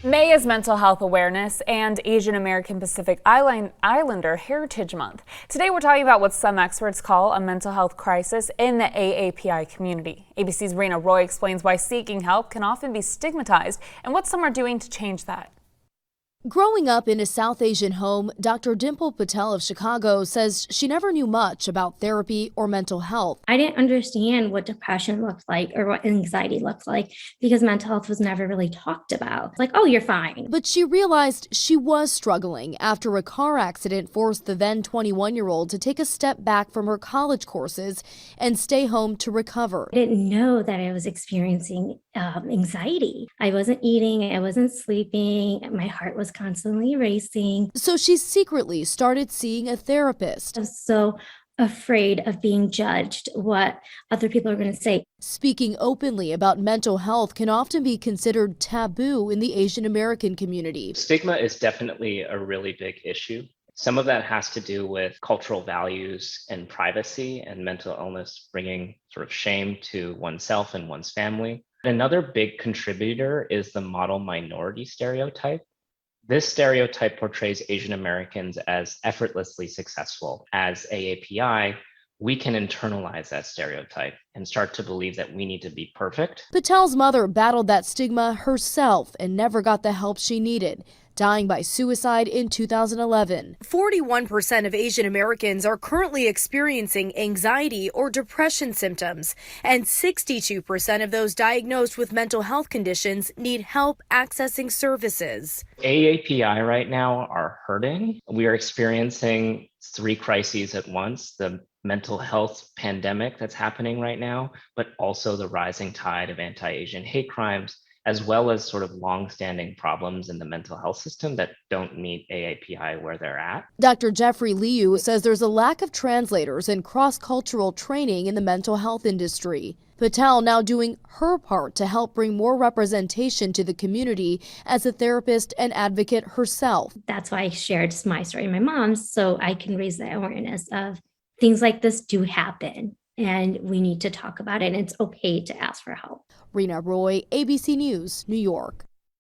May is Mental Health Awareness and Asian American Pacific Islander Heritage Month. Today we're talking about what some experts call a mental health crisis in the AAPI community. ABC's Rena Roy explains why seeking help can often be stigmatized and what some are doing to change that. Growing up in a South Asian home, Dr. Dimple Patel of Chicago says she never knew much about therapy or mental health. I didn't understand what depression looked like or what anxiety looked like because mental health was never really talked about. It's like, oh, you're fine. But she realized she was struggling after a car accident forced the then 21-year-old to take a step back from her college courses and stay home to recover. I didn't know that I was experiencing anxiety. I wasn't eating, I wasn't sleeping, my heart was constantly racing. So she secretly started seeing a therapist. I was so afraid of being judged, what other people are going to say. Speaking openly about mental health can often be considered taboo in the Asian American community. Stigma is definitely a really big issue. Some of that has to do with cultural values and privacy and mental illness bringing sort of shame to oneself and one's family. Another big contributor is the model minority stereotype. This stereotype portrays Asian Americans as effortlessly successful. As AAPI, we can internalize that stereotype and start to believe that we need to be perfect. Patel's mother battled that stigma herself and never got the help she needed, dying by suicide in 2011. 41% of Asian Americans are currently experiencing anxiety or depression symptoms, and 62% of those diagnosed with mental health conditions need help accessing services. AAPI right now are hurting. We are experiencing three crises at once: the mental health pandemic that's happening right now, but also the rising tide of anti-Asian hate crimes, as well as sort of long-standing problems in the mental health system that don't meet AAPI where they're at. Dr. Jeffrey Liu says there's a lack of translators and cross-cultural training in the mental health industry. Patel now doing her part to help bring more representation to the community as a therapist and advocate herself. That's why I shared my story and my mom's, so I can raise the awareness of things like this do happen. And we need to talk about it, and it's okay to ask for help. Rena Roy, ABC News, New York.